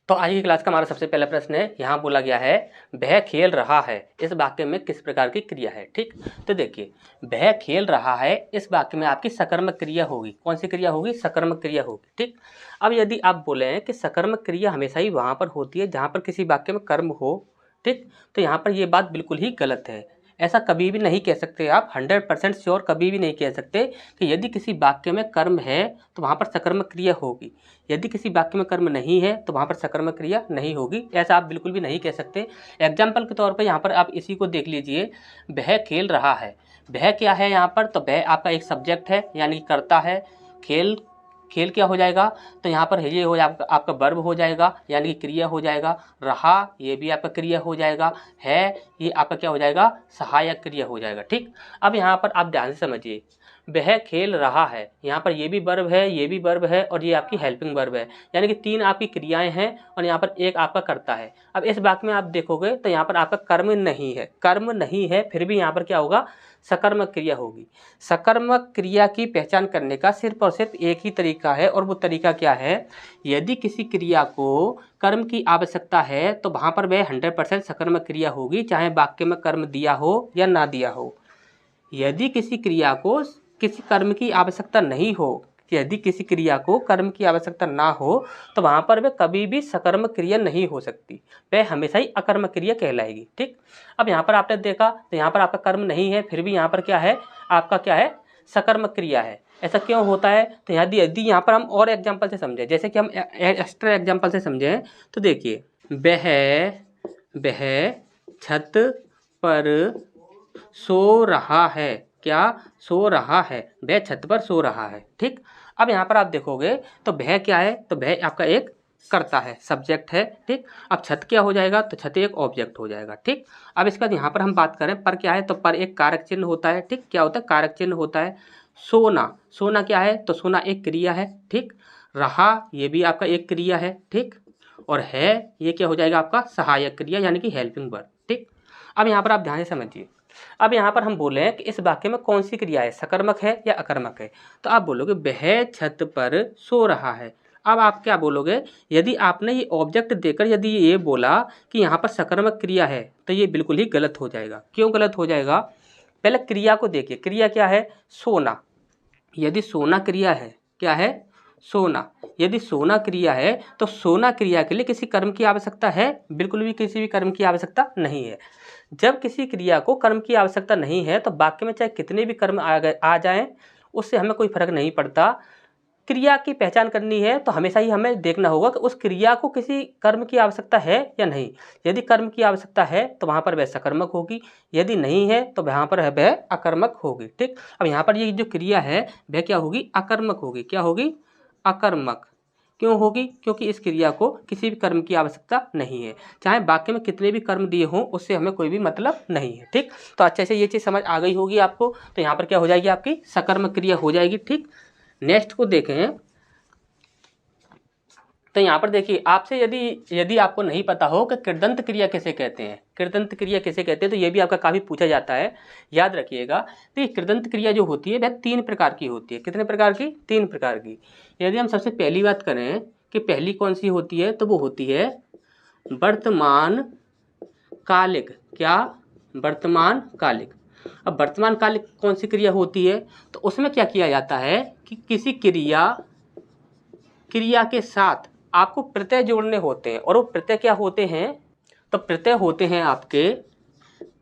तो आज की क्लास का हमारा सबसे पहला प्रश्न है, यहाँ बोला गया है वह खेल रहा है, इस वाक्य में किस प्रकार की क्रिया है। ठीक, तो देखिए वह खेल रहा है, इस वाक्य में आपकी सकर्मक क्रिया होगी। कौन सी क्रिया होगी? सकर्मक क्रिया होगी। ठीक, अब यदि आप बोले हैं कि सकर्मक क्रिया हमेशा ही वहाँ पर होती है जहाँ पर किसी वाक्य में कर्म हो, ठीक, तो यहाँ पर ये बात बिल्कुल ही गलत है। ऐसा कभी भी नहीं कह सकते आप, 100% श्योर कभी भी नहीं कह सकते कि यदि किसी वाक्य में कर्म है तो वहाँ पर सकर्मक क्रिया होगी, यदि किसी वाक्य में कर्म नहीं है तो वहाँ पर सकर्मक क्रिया नहीं होगी। ऐसा आप बिल्कुल भी नहीं कह सकते। एग्जाम्पल के तौर पर यहाँ पर आप इसी को देख लीजिए, वह खेल रहा है। वह क्या है यहाँ पर? तो वह आपका एक सब्जेक्ट है, यानी करता है। खेल, खेल क्या हो जाएगा? तो यहाँ पर ये हो आपका वर्ब हो जाएगा, यानी कि क्रिया हो जाएगा। रहा, ये भी आपका क्रिया हो जाएगा। है, ये आपका क्या हो जाएगा? सहायक क्रिया हो जाएगा। ठीक, अब यहाँ पर आप ध्यान से समझिए, वह खेल रहा है, यहाँ पर ये भी वर्ब है, ये भी वर्ब है और ये आपकी हेल्पिंग वर्ब है, यानी कि तीन आपकी क्रियाएं हैं और यहाँ पर एक आपका करता है। अब इस वाक्य में आप देखोगे तो यहाँ पर आपका कर्म नहीं है, कर्म नहीं है, फिर भी यहाँ पर क्या होगा? सकर्मक क्रिया होगी। सकर्मक क्रिया की पहचान करने का सिर्फ और सिर्फ एक ही तरीका है, और वो तरीका क्या है? यदि किसी क्रिया को कर्म की आवश्यकता है तो वहाँ पर वह 100% सकर्मक क्रिया होगी, चाहे वाक्य में कर्म दिया हो या ना दिया हो। यदि किसी क्रिया को किसी कर्म की आवश्यकता नहीं हो, यदि किसी क्रिया को कर्म की आवश्यकता ना हो तो वहाँ पर वह कभी भी सकर्मक क्रिया नहीं हो सकती, वह हमेशा ही अकर्मक क्रिया कहलाएगी। ठीक, अब यहाँ पर आपने देखा तो यहाँ पर आपका कर्म नहीं है, फिर भी यहाँ पर क्या है? आपका क्या है? सकर्मक क्रिया है। ऐसा क्यों होता है? तो यदि यहाँ पर हम और एग्जाम्पल से समझें, जैसे कि हम एक्स्ट्रा एग्जाम्पल से समझें, तो देखिए वह छत पर सो रहा है। क्या? सो रहा है, वह छत पर सो रहा है। ठीक, अब यहाँ पर आप देखोगे तो वह क्या है? तो वह आपका एक करता है, सब्जेक्ट है। ठीक, अब छत क्या हो जाएगा? तो छत एक ऑब्जेक्ट हो जाएगा। ठीक, अब इसके बाद यहाँ पर हम बात करें पर क्या है? तो पर एक कारक चिन्ह होता है। ठीक, क्या होता है? कारक चिन्ह होता है। सोना, सोना क्या है? तो सोना एक क्रिया है। ठीक, रहा, ये भी आपका एक क्रिया है। ठीक, और है, ये क्या हो जाएगा? आपका सहायक क्रिया, यानी कि हेल्पिंग वर्ब। ठीक, अब यहाँ पर आप ध्यान से समझिए, अब यहाँ पर हम बोले हैं कि इस वाक्य में कौन सी क्रिया है, सकर्मक है या अकर्मक है। तो आप बोलोगे वह छत पर सो रहा है। अब आप क्या बोलोगे? यदि आपने ये ऑब्जेक्ट देकर यदि ये बोला कि यहाँ पर सकर्मक क्रिया है तो ये बिल्कुल ही गलत हो जाएगा। क्यों गलत हो जाएगा? पहले क्रिया को देखिए, क्रिया क्या है? सोना। यदि सोना क्रिया है, क्या है? सोना। यदि सोना क्रिया है तो सोना क्रिया के लिए किसी कर्म की आवश्यकता है? बिल्कुल भी किसी भी कर्म की आवश्यकता नहीं है। जब किसी क्रिया को कर्म की आवश्यकता नहीं है तो वाक्य में चाहे कितने भी कर्म आ जाएं, उससे हमें कोई फर्क नहीं पड़ता। क्रिया की पहचान करनी है तो हमेशा ही हमें देखना होगा कि उस क्रिया को किसी कर्म की आवश्यकता है या नहीं। यदि कर्म की आवश्यकता है तो वहाँ पर वह सकर्मक होगी, यदि नहीं है तो वहाँ पर वह अकर्मक होगी। ठीक, अब यहाँ पर ये जो क्रिया है वह क्या होगी? अकर्मक होगी। क्या होगी? अकर्मक। क्यों होगी? क्योंकि इस क्रिया को किसी भी कर्म की आवश्यकता नहीं है, चाहे वाक्य में कितने भी कर्म दिए हों उससे हमें कोई भी मतलब नहीं है। ठीक, तो अच्छे से ये चीज़ समझ आ गई होगी आपको। तो यहाँ पर क्या हो जाएगी? आपकी सकर्मक क्रिया हो जाएगी। ठीक, नेक्स्ट को देखें तो यहाँ पर देखिए, आपसे यदि आपको नहीं पता हो कि कृदंत क्रिया किसे कहते हैं, कृदंत क्रिया किसे कहते हैं, तो ये भी आपका काफ़ी पूछा जाता है, याद रखिएगा। तो ये कृदंत क्रिया जो होती है वह 3 प्रकार की होती है। कितने प्रकार की? 3 प्रकार की। यदि हम सबसे पहली बात करें कि पहली कौन सी होती है, तो वो होती है वर्तमान कालिक। क्या? वर्तमान कालिक। अब वर्तमान कालिक कौन सी क्रिया होती है? तो उसमें क्या किया जाता है कि किसी क्रिया के साथ आपको प्रत्यय जोड़ने होते हैं, और वो प्रत्यय क्या होते हैं? तो प्रत्यय होते हैं आपके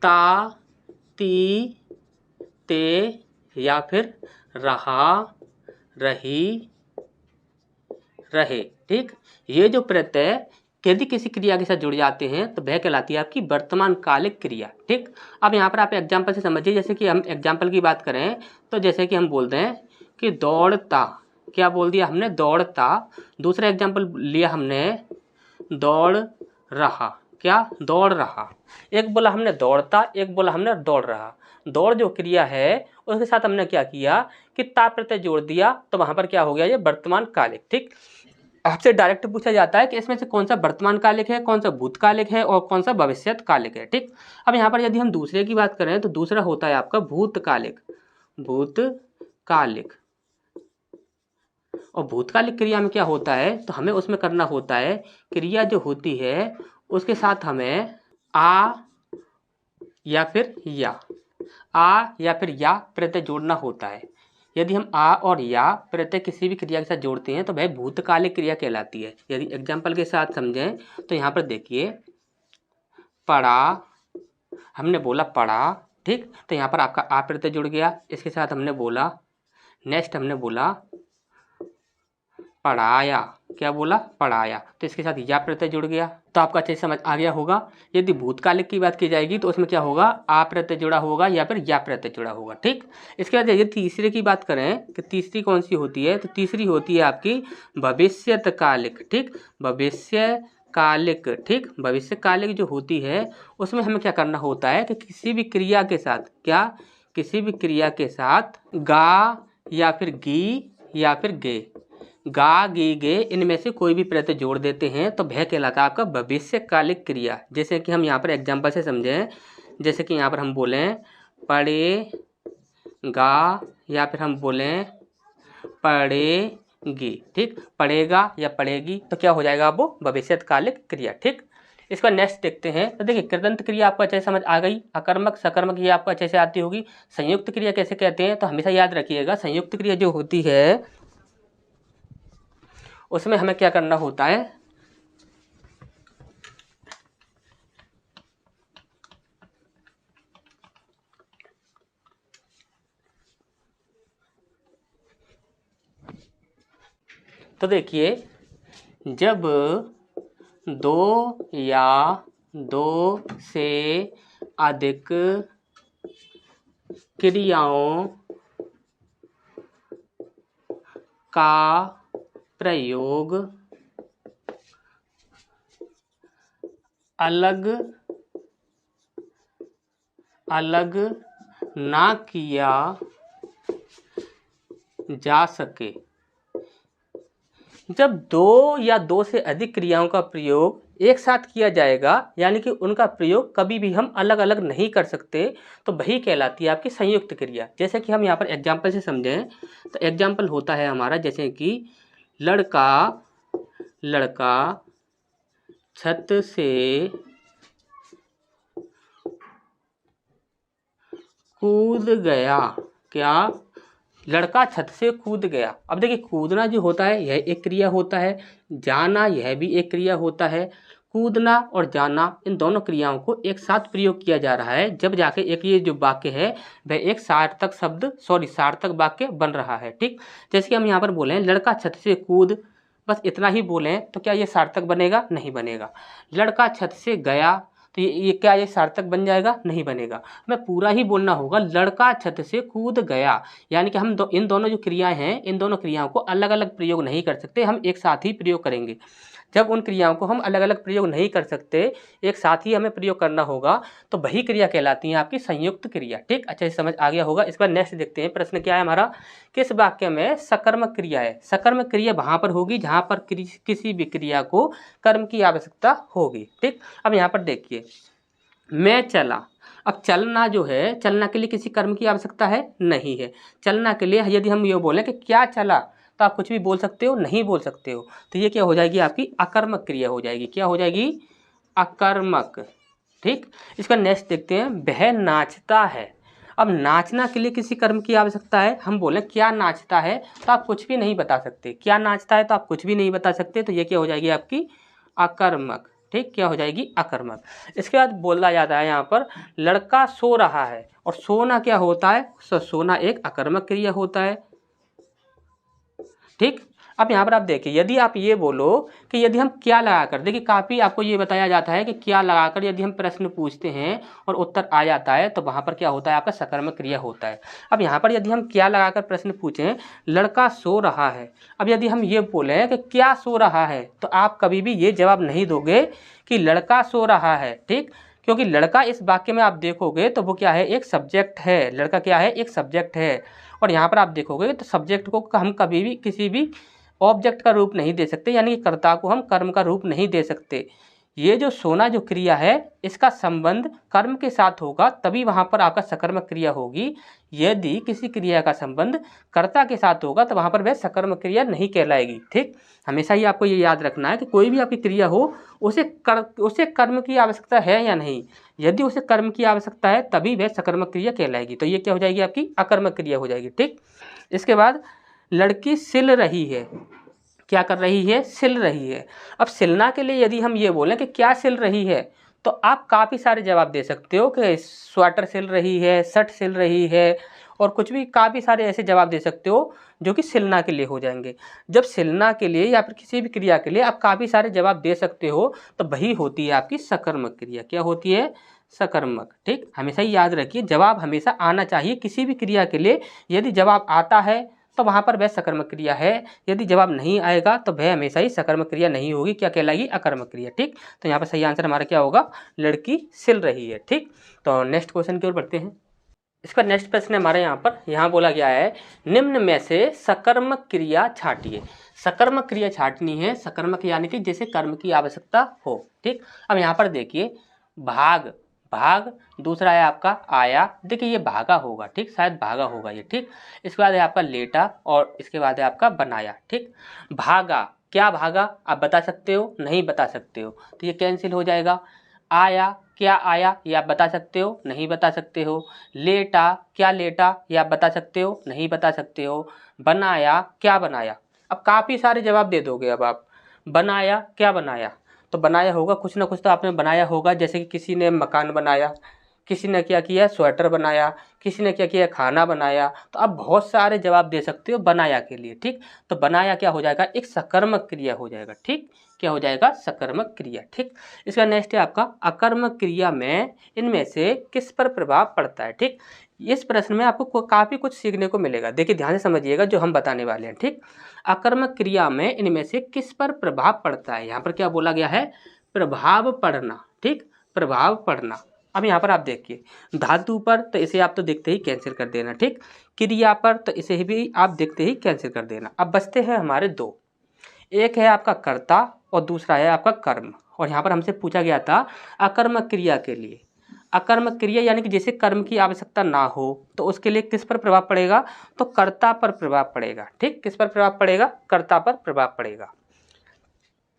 ता, ती, ते या फिर रहा, रही, रहे। ठीक, ये जो प्रत्यय यदि किसी क्रिया के साथ जुड़ जाते हैं तो वह कहलाती है आपकी वर्तमान कालिक क्रिया। ठीक, अब यहाँ पर आप एग्जाम्पल से समझिए, जैसे कि हम एग्जाम्पल की बात करें तो जैसे कि हम बोलते हैं कि दौड़ता। क्या बोल दिया हमने? दौड़ता। दूसरा एग्जाम्पल लिया हमने दौड़ रहा। क्या? दौड़ रहा। एक बोला हमने दौड़ता, एक बोला हमने दौड़ रहा। दौड़ जो क्रिया है उसके साथ हमने क्या किया कि ता प्रत्यय जोड़ दिया, तो वहाँ पर क्या हो गया? ये वर्तमान कालिक। ठीक, आपसे डायरेक्ट पूछा जाता है कि इसमें से कौन सा वर्तमान कालिक है, कौन सा भूतकालिक है और कौन सा भविष्यत कालिक है। ठीक, अब यहाँ पर यदि हम दूसरे की बात करें तो दूसरा होता है आपका भूतकालिक। भूतकालिक। और भूतकालिक क्रिया में क्या होता है, तो हमें उसमें करना होता है क्रिया जो होती है उसके साथ हमें आ या फिर या प्रत्यय जोड़ना होता है। यदि हम आ और या प्रत्यय किसी भी क्रिया के साथ जोड़ते हैं तो वह भूतकालिक क्रिया कहलाती है। यदि एग्जाम्पल के साथ समझें तो यहाँ पर देखिए, पढ़ा, हमने बोला पढ़ा, ठीक, तो यहाँ पर आपका आ प्रत्यय जुड़ गया, इसके साथ हमने बोला, नेक्स्ट हमने बोला पढ़ाया, क्या बोला, पढ़ाया, तो इसके साथ या प्रत्यय जुड़ गया। तो आपका अच्छे से समझ आ गया होगा। यदि भूतकालिक की बात की जाएगी तो उसमें क्या होगा, आ प्रत्यय जुड़ा होगा या फिर या प्रत्यय जुड़ा होगा, ठीक। इसके बाद यदि तीसरे की बात करें कि तीसरी कौन सी होती है, तो तीसरी होती है आपकी भविष्यकालिक, ठीक, भविष्यकालिक, ठीक। भविष्यकालिक जो होती है उसमें हमें क्या करना होता है कि किसी भी क्रिया के साथ, क्या, किसी भी क्रिया के साथ गा या फिर गी या फिर गे, गा गी गे, इनमें से कोई भी प्रत्यय जोड़ देते हैं तो वह कहलाता है आपका भविष्यकालिक क्रिया। जैसे कि हम यहाँ पर एग्जाम्पल से समझें, जैसे कि यहाँ पर हम बोलें पढ़ेगा या फिर हम बोलें पढ़ेगी, ठीक, पढ़ेगा या पढ़ेगी, तो क्या हो जाएगा वो भविष्यकालिक क्रिया, ठीक। इसका नेक्स्ट देखते हैं। तो देखिए कृदंत क्रिया आपको अच्छे से समझ आ गई, अकर्मक सकर्मक ये आपको अच्छे से आती होगी। संयुक्त क्रिया कैसे कहते हैं, तो हमेशा याद रखिएगा संयुक्त क्रिया जो होती है उसमें हमें क्या करना होता है, तो देखिए जब दो या दो से अधिक क्रियाओं का प्रयोग अलग अलग ना किया जा सके, जब दो या दो से अधिक क्रियाओं का प्रयोग एक साथ किया जाएगा, यानी कि उनका प्रयोग कभी भी हम अलग अलग नहीं कर सकते, तो वही कहलाती है आपकी संयुक्त क्रिया। जैसे कि हम यहाँ पर एग्जाम्पल से समझें तो एग्जाम्पल होता है हमारा, जैसे कि लड़का लड़का छत से कूद गया, क्या, लड़का छत से कूद गया। अब देखिए कूदना जो होता है यह एक क्रिया होता है, जाना यह भी एक क्रिया होता है। कूदना और जाना इन दोनों क्रियाओं को एक साथ प्रयोग किया जा रहा है, जब जाके एक ये जो वाक्य है वह एक सार्थक वाक्य बन रहा है, ठीक। जैसे कि हम यहाँ पर बोलें लड़का छत से कूद, बस इतना ही बोलें तो क्या ये सार्थक बनेगा, नहीं बनेगा। लड़का छत से गया, तो ये क्या ये सार्थक बन जाएगा, नहीं बनेगा। मैं पूरा ही बोलना होगा, लड़का छत से कूद गया, यानी कि हम इन दोनों जो क्रियाएं हैं इन दोनों क्रियाओं को अलग अलग प्रयोग नहीं कर सकते, हम एक साथ ही प्रयोग करेंगे। जब उन क्रियाओं को हम अलग अलग प्रयोग नहीं कर सकते, एक साथ ही हमें प्रयोग करना होगा, तो वही क्रिया कहलाती है आपकी संयुक्त क्रिया, ठीक। अच्छे से समझ आ गया होगा। इसके बाद नेक्स्ट देखते हैं, प्रश्न क्या है हमारा, किस वाक्य में सकर्मक क्रिया है। सकर्मक क्रिया वहां पर होगी जहां पर किसी भी क्रिया को कर्म की आवश्यकता होगी, ठीक। अब यहाँ पर देखिए मैं चला, अब चलना जो है, चलना के लिए किसी कर्म की आवश्यकता है, नहीं है। चलना के लिए यदि हम ये बोलें कि क्या चला, तो आप कुछ भी बोल सकते हो, नहीं बोल सकते हो, तो ये क्या हो जाएगी आपकी अकर्मक क्रिया हो जाएगी। क्या हो जाएगी, अकर्मक, ठीक। इसका नेक्स्ट देखते हैं, वह नाचता है। अब नाचना के लिए किसी कर्म की आवश्यकता है, हम बोलें क्या नाचता है, तो आप कुछ भी नहीं बता सकते। क्या नाचता है तो आप कुछ भी नहीं बता सकते, तो ये क्या हो जाएगी आपकी अकर्मक, ठीक। क्या हो जाएगी, अकर्मक। इसके बाद बोला जाता है यहाँ पर लड़का सो रहा है, और सोना क्या होता है, सोना एक अकर्मक क्रिया होता है, ठीक। अब यहाँ पर आप देखिए, यदि आप ये बोलो कि यदि हम क्या लगाकर, देखिए काफ़ी आपको ये बताया जाता है कि क्या लगाकर यदि हम प्रश्न पूछते हैं और उत्तर आ जाता है तो वहाँ पर क्या होता है, आपका सकर्मक क्रिया होता है। अब यहाँ पर यदि हम क्या लगाकर प्रश्न पूछें, लड़का सो रहा है, अब यदि हम ये बोलें कि क्या सो रहा है, तो आप कभी भी ये जवाब नहीं दोगे कि लड़का सो रहा है, ठीक। क्योंकि लड़का इस वाक्य में आप देखोगे तो वो क्या है, एक सब्जेक्ट है, लड़का क्या है, एक सब्जेक्ट है। और यहाँ पर आप देखोगे तो सब्जेक्ट को हम कभी भी किसी भी ऑब्जेक्ट का रूप नहीं दे सकते, यानी कि कर्ता को हम कर्म का रूप नहीं दे सकते। ये जो सोना जो क्रिया है इसका संबंध कर्म के साथ होगा तभी वहाँ पर आपका सकर्मक क्रिया होगी। यदि किसी क्रिया का संबंध कर्ता के साथ होगा तो वहाँ पर वह सकर्मक क्रिया नहीं कहलाएगी। ठीक, हमेशा ही आपको ये याद रखना है कि कोई भी आपकी क्रिया हो उसे कर्म की आवश्यकता है या नहीं। यदि उसे कर्म की आवश्यकता है तभी वह सकर्मक क्रिया कहलाएगी। तो ये क्या हो जाएगी, आपकी अकर्मक क्रिया हो जाएगी। ठीक, इसके बाद लड़की सिल रही है, क्या कर रही है, सिल रही है। अब सिलना के लिए यदि हम ये बोलें कि क्या सिल रही है तो आप काफ़ी सारे जवाब दे सकते हो कि स्वेटर सिल रही है, शर्ट सिल रही है, और कुछ भी काफ़ी सारे ऐसे जवाब दे सकते हो जो कि सिलना के लिए हो जाएंगे। जब सिलना के लिए या फिर किसी भी क्रिया के लिए आप काफ़ी सारे जवाब दे सकते हो तो वही होती है आपकी सकर्मक क्रिया। क्या होती है, सकर्मक। ठीक, हमेशा ही याद रखिए जवाब हमेशा आना चाहिए किसी भी क्रिया के लिए। यदि जवाब आता है तो वहाँ पर वह सकर्मक क्रिया है, यदि जवाब नहीं आएगा तो वह हमेशा ही सकर्मक क्रिया नहीं होगी, क्या कहलाएगी, अकर्मक क्रिया। ठीक, तो यहाँ पर सही आंसर हमारा क्या होगा, लड़की सिल रही है। ठीक, तो नेक्स्ट क्वेश्चन की ओर बढ़ते हैं। इसका नेक्स्ट प्रश्न हमारे यहाँ बोला गया है निम्न में से सकर्मक क्रिया छांटिए। सकर्मक क्रिया छांटनी है, सकर्मक यानी कि जैसे कर्म की आवश्यकता हो। ठीक, अब यहाँ पर देखिए भाग, भाग, दूसरा है आपका आया, देखिए ये भागा होगा। ठीक, शायद भागा होगा ये। ठीक, इसके बाद है आपका लेटा और इसके बाद है आपका बनाया। ठीक, भागा, क्या भागा आप बता सकते हो, नहीं बता सकते हो तो ये कैंसिल हो जाएगा। आया, क्या आया ये आप बता सकते हो, नहीं बता सकते हो। लेटा, क्या लेटा ये आप बता सकते हो, नहीं बता सकते हो। बनाया, क्या बनाया, अब काफ़ी सारे जवाब दे दोगे। अब आप बनाया, क्या बनाया, तो बनाया होगा कुछ ना कुछ तो आपने बनाया होगा, जैसे कि किसी ने मकान बनाया, किसी ने क्या किया स्वेटर बनाया, किसी ने क्या किया खाना बनाया। तो आप बहुत सारे जवाब दे सकते हो बनाया के लिए। ठीक, तो बनाया क्या हो जाएगा, एक सकर्मक क्रिया हो जाएगा। ठीक, क्या हो जाएगा, सकर्मक क्रिया। ठीक, इसका नेक्स्ट है आपका अकर्मक क्रिया में इनमें से किस पर प्रभाव पड़ता है। ठीक, इस प्रश्न में आपको काफ़ी कुछ सीखने को मिलेगा, देखिए ध्यान से समझिएगा जो हम बताने वाले हैं। ठीक, अकर्मक क्रिया में इनमें से किस पर प्रभाव पड़ता है, यहाँ पर क्या बोला गया है, प्रभाव पड़ना। ठीक, प्रभाव पड़ना। अब यहाँ पर आप देखिए धातु पर तो इसे आप तो देखते ही कैंसिल कर देना। ठीक, क्रिया पर तो इसे भी आप देखते ही कैंसिल कर देना। अब बचते हैं हमारे दो, एक है आपका कर्ता और दूसरा है आपका कर्म। और यहाँ पर हमसे पूछा गया था अकर्मक क्रिया के लिए, अकर्मक क्रिया यानी कि जैसे कर्म की आवश्यकता ना हो तो उसके लिए किस पर प्रभाव पड़ेगा, तो कर्ता पर प्रभाव पड़ेगा। ठीक, किस पर प्रभाव पड़ेगा, कर्ता पर प्रभाव पड़ेगा।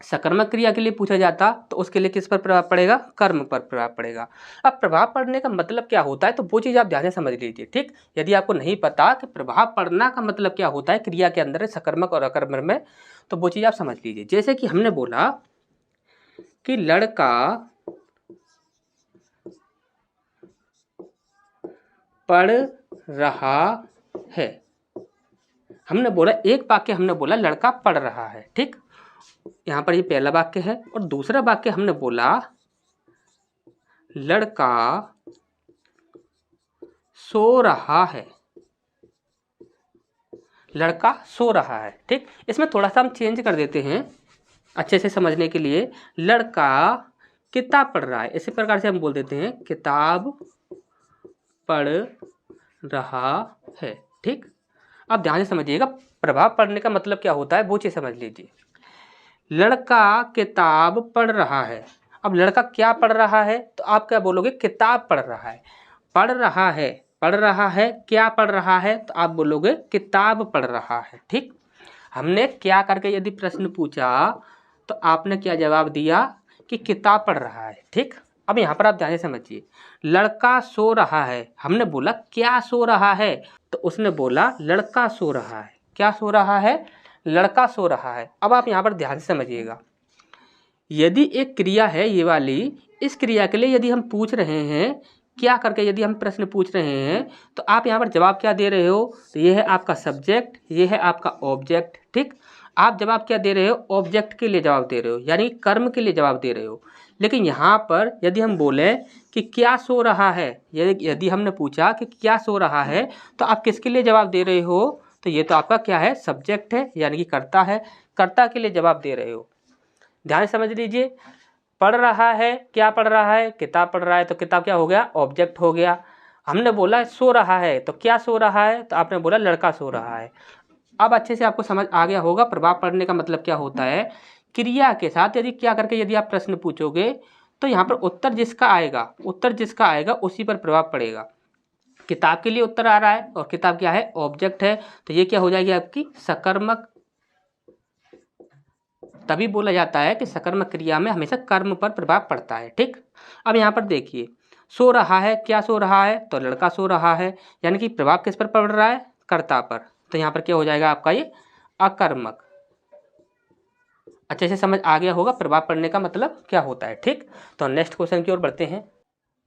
सकर्मक क्रिया के लिए पूछा जाता तो उसके लिए किस पर प्रभाव पड़ेगा, कर्म पर प्रभाव पड़ेगा। अब प्रभाव पड़ने का मतलब क्या होता है तो वो चीज़ आप ध्यान से समझ लीजिए। ठीक, यदि आपको नहीं पता कि प्रभाव पड़ना का मतलब क्या होता है क्रिया के अंदर सकर्मक और अकर्मक में, तो वो चीज़ आप समझ लीजिए। जैसे कि हमने बोला कि लड़का पढ़ रहा है, हमने बोला एक वाक्य, हमने बोला लड़का पढ़ रहा है। ठीक, यहाँ पर ये पहला वाक्य है और दूसरा वाक्य हमने बोला लड़का सो रहा है, लड़का सो रहा है। ठीक, इसमें थोड़ा सा हम चेंज कर देते हैं अच्छे से समझने के लिए। लड़का किताब पढ़ रहा है, इसी प्रकार से हम बोल देते हैं किताब पढ़ रहा है। ठीक, अब ध्यान से समझिएगा प्रभाव पढ़ने का मतलब क्या होता है वो चीज़ समझ लीजिए। लड़का किताब पढ़ रहा है, अब लड़का क्या पढ़ रहा है तो आप क्या बोलोगे, किताब पढ़ रहा है। पढ़ रहा है, पढ़ रहा है, क्या पढ़ रहा है तो आप बोलोगे किताब पढ़ रहा है। ठीक, हमने क्या करके यदि प्रश्न पूछा तो आपने क्या जवाब दिया कि किताब पढ़ रहा है। ठीक, अब यहाँ पर आप ध्यान से समझिए, लड़का सो रहा है, हमने बोला क्या सो रहा है तो उसने बोला लड़का सो रहा है। क्या सो रहा है, लड़का सो रहा है। अब आप यहाँ पर ध्यान से समझिएगा, यदि एक क्रिया है ये वाली, इस क्रिया के लिए यदि हम पूछ रहे हैं क्या करके, यदि हम प्रश्न पूछ रहे हैं तो आप यहाँ पर जवाब क्या दे रहे हो, तो ये है आपका सब्जेक्ट, ये है आपका ऑब्जेक्ट। ठीक, आप जवाब क्या दे रहे हो, ऑब्जेक्ट के लिए जवाब दे रहे हो, यानी कर्म के लिए जवाब दे रहे हो। लेकिन यहाँ पर यदि हम बोलें कि क्या सो रहा है, यदि हमने पूछा कि क्या सो रहा है तो आप किसके लिए जवाब दे रहे हो, तो ये तो आपका क्या है, सब्जेक्ट है यानी कि कर्ता है, कर्ता के लिए जवाब दे रहे हो। ध्यान से समझ लीजिए, पढ़ रहा है, क्या पढ़ रहा है, किताब पढ़ रहा है, तो किताब क्या हो गया, ऑब्जेक्ट हो गया। हमने बोला सो रहा है तो क्या सो रहा है, तो आपने बोला लड़का सो रहा है। अब अच्छे से आपको समझ आ गया होगा प्रभाव पड़ने का मतलब क्या होता है क्रिया के साथ यदि क्या करके यदि आप प्रश्न पूछोगे तो यहाँ पर उत्तर जिसका आएगा उसी पर प्रभाव पड़ेगा। किताब के लिए उत्तर आ रहा है और किताब क्या है, ऑब्जेक्ट है, तो ये क्या हो जाएगी आपकी सकर्मक। तभी बोला जाता है कि सकर्मक क्रिया में हमेशा कर्म पर प्रभाव पड़ता है। ठीक, अब यहाँ पर देखिए सो रहा है, क्या सो रहा है, तो लड़का सो रहा है, यानी कि प्रभाव किस पर पड़ रहा है, कर्ता पर, तो यहाँ पर क्या हो जाएगा आपका ये अकर्मक। अच्छे से समझ आ गया होगा प्रभाव पड़ने का मतलब क्या होता है। ठीक, तो नेक्स्ट क्वेश्चन की ओर बढ़ते हैं।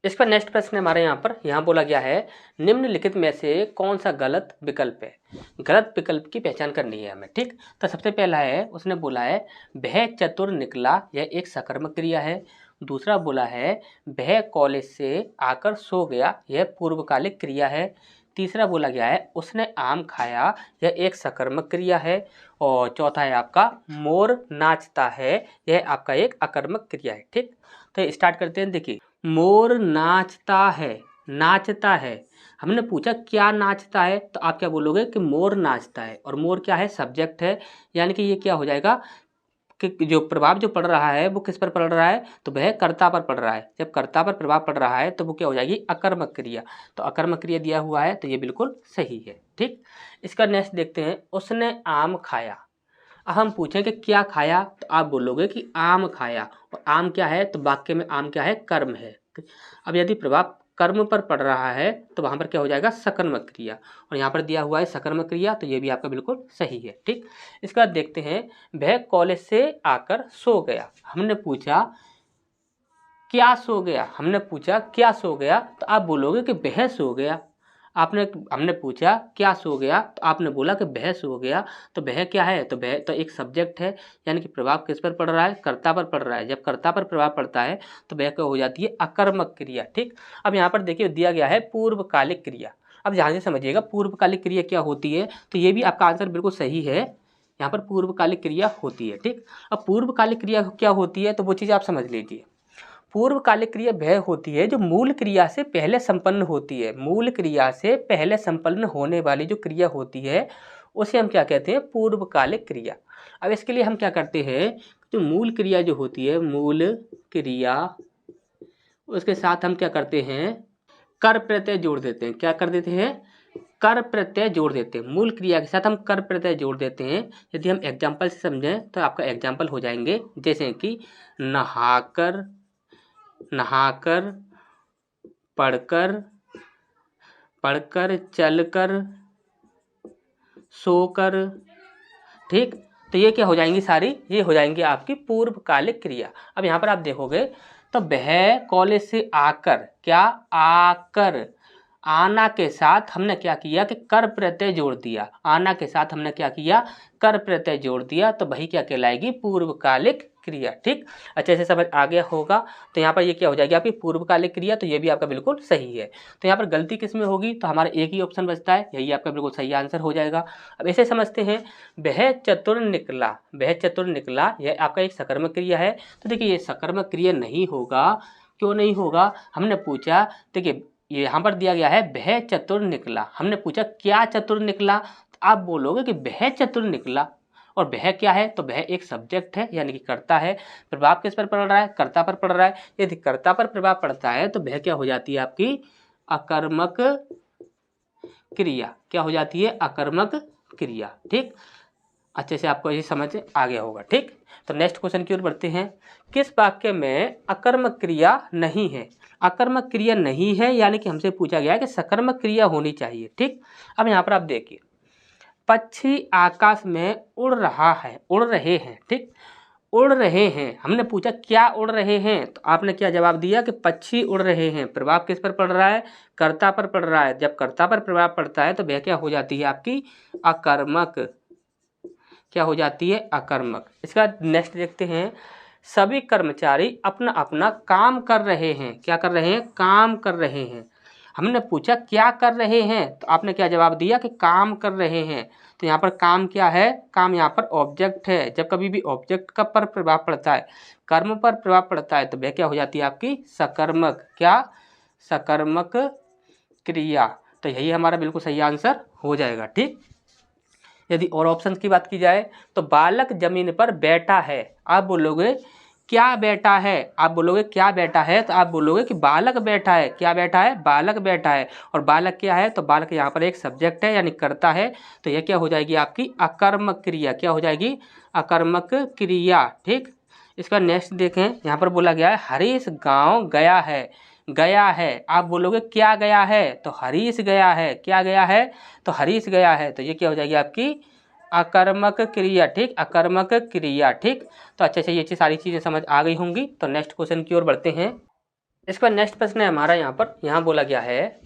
इस पर नेक्स्ट प्रश्न हमारे यहाँ बोला गया है निम्नलिखित में से कौन सा गलत विकल्प है। गलत विकल्प की पहचान करनी है हमें। ठीक, तो सबसे पहला है उसने बोला है वह चतुर निकला, यह एक सकर्मक क्रिया है। दूसरा बोला है वह कॉलेज से आकर सो गया, यह पूर्वकालिक क्रिया है। तीसरा बोला गया है उसने आम खाया, यह एक सकर्मक क्रिया है। और चौथा है आपका मोर नाचता है, यह आपका एक अकर्मक क्रिया है। ठीक, तो स्टार्ट करते हैं। देखिए मोर नाचता है, हमने पूछा क्या नाचता है, तो आप क्या बोलोगे कि मोर नाचता है, और मोर क्या है, सब्जेक्ट है, यानी कि ये क्या हो जाएगा कि जो प्रभाव जो पड़ रहा है वो किस पर पड़ रहा है, तो वह कर्ता पर पड़ रहा है। जब कर्ता पर प्रभाव पड़ रहा है तो वो क्या हो जाएगी अकर्मक क्रिया, तो अकर्मक क्रिया दिया हुआ है तो ये बिल्कुल सही है। ठीक, इसका नेक्स्ट देखते हैं उसने आम खाया। अब हम पूछें कि क्या खाया, तो आप बोलोगे कि आम खाया, और आम क्या है, तो वाक्य में आम क्या है, कर्म है। अब यदि प्रभाव कर्म पर पड़ रहा है तो वहाँ पर क्या हो जाएगा सकर्मक क्रिया, और यहाँ पर दिया हुआ है सकर्मक क्रिया, तो ये भी आपका बिल्कुल सही है। ठीक, इसके बाद देखते हैं वह कॉलेज से आकर सो गया। हमने पूछा क्या सो गया, तो आप बोलोगे कि वह सो गया। हमने पूछा क्या सो गया, तो आपने बोला कि वह सो गया, तो वह क्या है, तो वह तो एक सब्जेक्ट है, यानी कि प्रभाव किस पर पड़ रहा है, कर्ता पर पड़ रहा है। जब कर्ता पर प्रभाव पड़ता है तो वह क्या हो जाती है अकर्मक क्रिया। ठीक, अब यहाँ पर देखिए दिया गया है पूर्वकालिक क्रिया। अब ध्यान से समझिएगा पूर्वकालिक क्रिया क्या होती है, तो ये भी आपका आंसर बिल्कुल सही है, यहाँ पर पूर्वकालिक क्रिया होती है। ठीक, अब पूर्वकालिक क्रिया क्या होती है, तो वो चीज़ आप समझ लीजिए। पूर्वकालिक क्रिया वह होती है जो मूल क्रिया से पहले संपन्न होती है। मूल क्रिया से पहले संपन्न होने वाली जो क्रिया होती है उसे हम क्या कहते हैं, पूर्वकालिक क्रिया। अब इसके लिए हम क्या करते हैं, जो मूल क्रिया जो होती है, मूल क्रिया, उसके साथ हम क्या करते हैं, कर प्रत्यय जोड़ देते हैं। क्या कर देते हैं, कर प्रत्यय जोड़ देते हैं। मूल क्रिया के साथ हम कर प्रत्यय जोड़ देते हैं। यदि हम एग्जाम्पल से समझें तो आपका एग्जाम्पल हो जाएंगे, जैसे कि नहाकर, पढ़कर, चलकर, सोकर। ठीक, तो ये क्या हो जाएंगी सारी, ये हो जाएंगी आपकी पूर्वकालिक क्रिया। अब यहाँ पर आप देखोगे तो वह कॉलेज से आकर, क्या आकर, आना के साथ हमने क्या किया कि कर प्रत्यय जोड़ दिया। आना के साथ हमने क्या किया, कर प्रत्यय जोड़ दिया, तो वही क्या कहलाएगी पूर्वकालिक क्रिया। ठीक, अच्छे से समझ आ गया होगा। तो यहाँ पर ये क्या हो जाएगी आपकी पूर्वकालिक क्रिया, तो ये भी आपका बिल्कुल सही है। तो यहाँ पर गलती किस में होगी, तो हमारा एक ही ऑप्शन बचता है, यही आपका बिल्कुल सही आंसर हो जाएगा। अब ऐसे समझते हैं वह चतुर निकला, यह आपका एक सकर्मक क्रिया है। तो देखिए ये सकर्मक क्रिया नहीं होगा, क्यों नहीं होगा, हमने पूछा, देखिए ये यहाँ पर दिया गया है वह चतुर निकला, हमने पूछा क्या चतुर निकला, तो आप बोलोगे कि वह चतुर निकला, और वह क्या है, तो वह एक सब्जेक्ट है, यानी कि कर्ता है। प्रभाव किस पर पड़ रहा है, कर्ता पर पड़ रहा है। यदि कर्ता पर प्रभाव पड़ता है तो वह क्या हो जाती है आपकी अकर्मक क्रिया। क्या हो जाती है, अकर्मक क्रिया। ठीक, अच्छे से आपको ये समझ आ गया होगा। ठीक, तो नेक्स्ट क्वेश्चन की ओर बढ़ते हैं। किस वाक्य में अकर्मक क्रिया नहीं है। अकर्मक क्रिया नहीं है यानी कि हमसे पूछा गया है कि सकर्मक क्रिया होनी चाहिए। ठीक, अब यहाँ पर आप देखिए पक्षी आकाश में उड़ रहे हैं। ठीक, उड़ रहे हैं, हमने पूछा क्या उड़ रहे हैं, तो आपने क्या जवाब दिया कि पक्षी उड़ रहे हैं। प्रभाव किस पर पड़ रहा है, कर्ता पर पड़ रहा है। जब कर्ता पर प्रभाव पड़ता है तो वह क्या हो जाती है आपकी अकर्मक, क्या हो जाती है अकर्मक। इसका नेक्स्ट देखते हैं सभी कर्मचारी अपना अपना काम कर रहे हैं। क्या कर रहे हैं, काम कर रहे हैं। हमने पूछा क्या कर रहे हैं, तो आपने क्या जवाब दिया कि काम कर रहे हैं। तो यहाँ पर काम क्या है, काम यहाँ पर ऑब्जेक्ट है। जब कभी भी ऑब्जेक्ट का पर प्रभाव पड़ता है, कर्म पर प्रभाव पड़ता है, तो वह क्या हो जाती है आपकी सकर्मक, क्या सकर्मक क्रिया। तो यही हमारा बिल्कुल सही आंसर हो जाएगा। ठीक, यदि और ऑप्शन की बात की जाए तो बालक जमीन पर बैठा है, आप बोलोगे क्या बैठा है, आप बोलोगे क्या बैठा है, तो आप बोलोगे कि बालक बैठा है। क्या बैठा है, बालक बैठा है। और बालक क्या है, तो बालक यहाँ पर एक सब्जेक्ट है यानी कर्ता है, तो यह क्या हो जाएगी आपकी अकर्मक क्रिया। क्या हो जाएगी, अकर्मक क्रिया। ठीक, इसका नेक्स्ट देखें, यहाँ पर बोला गया है हरीश गांव गया है। गया है, आप बोलोगे क्या गया है, तो हरीश गया है। क्या गया है, तो हरीश गया है, तो ये क्या हो जाएगी आपकी अकर्मक क्रिया। ठीक, अकर्मक क्रिया। ठीक, तो अच्छे से ये सारी चीज़ें समझ आ गई होंगी। तो नेक्स्ट क्वेश्चन की ओर बढ़ते हैं। इसका नेक्स्ट प्रश्न है हमारा यहाँ बोला गया है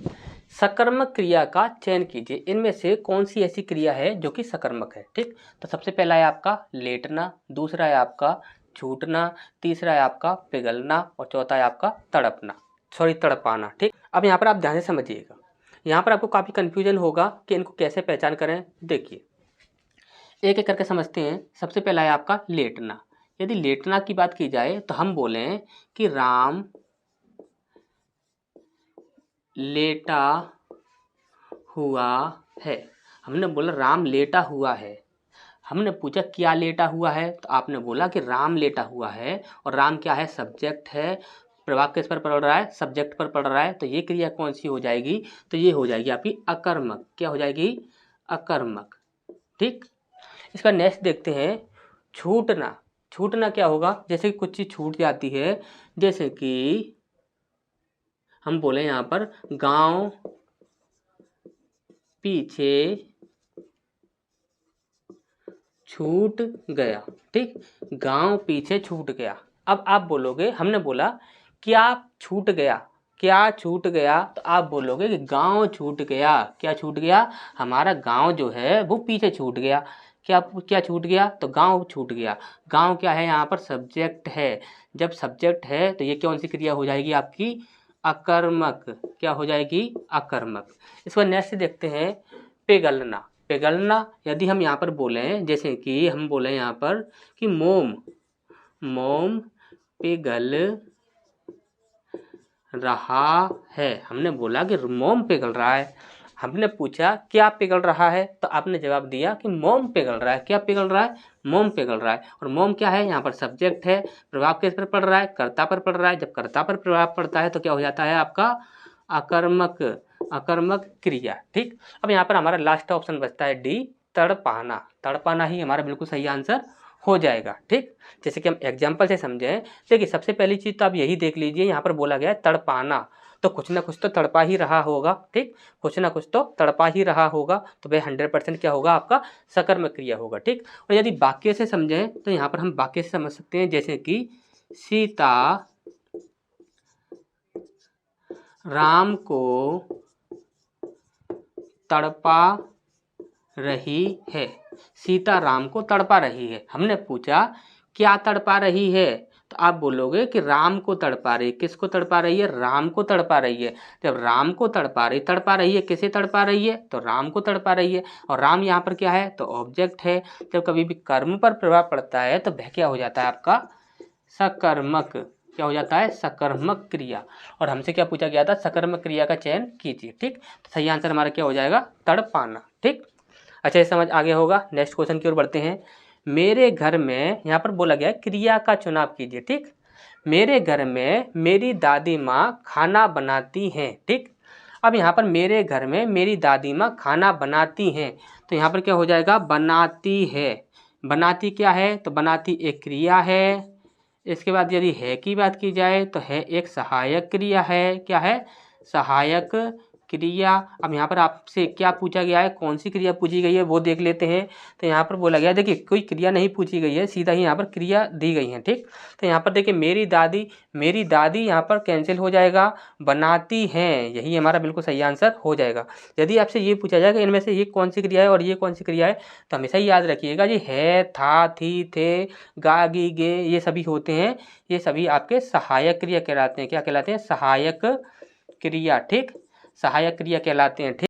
सकर्मक क्रिया का चयन कीजिए, इनमें से कौन सी ऐसी क्रिया है जो कि सकर्मक है। ठीक, तो सबसे पहला है आपका लेटना, दूसरा है आपका छूटना, तीसरा है आपका पिघलना और चौथा है आपका तड़पाना। ठीक, अब यहाँ पर आप ध्यान से समझिएगा, यहाँ पर आपको काफ़ी कन्फ्यूजन होगा कि इनको कैसे पहचान करें। देखिए एक एक करके समझते हैं। सबसे पहला है आपका लेटना। यदि लेटना की बात की जाए तो हम बोलें कि राम लेटा हुआ है। हमने बोला राम लेटा हुआ है, हमने पूछा क्या लेटा हुआ है, तो आपने बोला कि राम लेटा हुआ है। और राम क्या है, सब्जेक्ट है, प्रभाव किस पर पड़ रहा है, सब्जेक्ट पर पड़ रहा है। तो ये क्रिया कौन सी हो जाएगी, तो ये हो जाएगी आपकी अकर्मक। क्या हो जाएगी, अकर्मक। ठीक, इसका नेक्स्ट देखते हैं छूटना। छूटना क्या होगा, जैसे कि कुछ चीज़ छूट जाती है, जैसे कि हम बोले यहाँ पर गांव पीछे छूट गया। ठीक, गांव पीछे छूट गया। अब आप बोलोगे, हमने बोला क्या छूट गया, क्या छूट गया, तो आप बोलोगे कि गांव छूट गया। क्या छूट गया, हमारा गांव जो है वो पीछे छूट गया। क्या छूट गया, तो गांव छूट गया। गांव क्या है, यहाँ पर सब्जेक्ट है। जब सब्जेक्ट है तो ये कौन सी क्रिया हो जाएगी आपकी अकर्मक। क्या हो जाएगी, अकर्मक। इसको नेक्स्ट देखते हैं पिघलना। पिघलना यदि हम यहाँ पर बोलें, जैसे कि हम बोले यहाँ पर कि मोम पिघल रहा है। हमने बोला कि मोम पिघल रहा है। हमने पूछा क्या पिघल रहा है, तो आपने जवाब दिया कि मोम पिघल रहा है। क्या पिघल रहा है, मोम पिघल रहा है। और मोम क्या है, यहाँ पर सब्जेक्ट है, प्रभाव किस पर पड़ रहा है, कर्ता पर पड़ रहा है। जब कर्ता पर प्रभाव पड़ता है तो क्या हो जाता है आपका अकर्मक, अकर्मक क्रिया। ठीक, अब यहाँ पर हमारा लास्ट ऑप्शन बचता है डी, तड़पाना। तड़पाना ही हमारा बिल्कुल सही आंसर हो जाएगा। ठीक, जैसे कि हम एग्जाम्पल से समझें, देखिए सबसे पहली चीज़ तो आप यही देख लीजिए, यहाँ पर बोला गया है तड़पाना, तो कुछ ना कुछ तो तड़पा ही रहा होगा। ठीक, कुछ ना कुछ तो तड़पा ही रहा होगा, तो वह 100% क्या होगा आपका सकर्मक क्रिया होगा। ठीक, और यदि वाक्य से समझें तो यहाँ पर हम वाक्य से समझ सकते हैं, जैसे कि सीता राम को तड़पा रही है। सीता राम को तड़पा रही है। हमने पूछा क्या तड़पा रही है, तो आप बोलोगे कि राम को तड़पा रही है। किसको तड़पा रही है, राम को तड़पा रही है। जब राम को तड़पा रही है, किसे तड़पा रही है, तो राम को तड़पा रही है। और राम यहाँ पर क्या है, तो ऑब्जेक्ट है। जब कभी भी कर्म पर प्रभाव पड़ता है तो वह क्या हो जाता है आपका सकर्मक। क्या हो जाता है, सकर्मक क्रिया। और हमसे क्या पूछा गया था, सकर्मक क्रिया का चयन कीजिए। ठीक, तो सही आंसर हमारा क्या हो जाएगा, तड़पाना। ठीक, अच्छा ये समझ आगे होगा। नेक्स्ट क्वेश्चन की ओर बढ़ते हैं। मेरे घर में, यहाँ पर बोला गया है क्रिया का चुनाव कीजिए। ठीक, मेरे घर में मेरी दादी माँ खाना बनाती हैं। ठीक, अब यहाँ पर मेरे घर में मेरी दादी माँ खाना बनाती हैं, तो यहाँ पर क्या हो जाएगा, बनाती है। बनाती क्या है, तो बनाती एक क्रिया है। इसके बाद यदि है की बात की जाए तो है एक सहायक क्रिया है। क्या है, सहायक क्रिया। अब यहाँ पर आपसे क्या पूछा गया है, कौन सी क्रिया पूछी गई है वो देख लेते हैं। तो यहाँ पर बोला गया है, देखिए कोई क्रिया नहीं पूछी गई है, सीधा ही यहाँ पर क्रिया दी गई है। ठीक, तो यहाँ पर देखिए मेरी दादी यहाँ पर कैंसिल हो जाएगा, बनाती हैं, यही हमारा बिल्कुल सही आंसर हो जाएगा। यदि आपसे ये पूछा जाएगा इनमें से ये कौन सी क्रिया है और ये कौन सी क्रिया है, तो हमेशा ही याद रखिएगा ये है, था, थी, थे, गा, गी, गे, ये सभी होते हैं, ये सभी आपके सहायक क्रिया कहलाते हैं। क्या कहलाते हैं, सहायक क्रिया। ठीक, सहायक क्रिया कहलाते हैं। ठीक।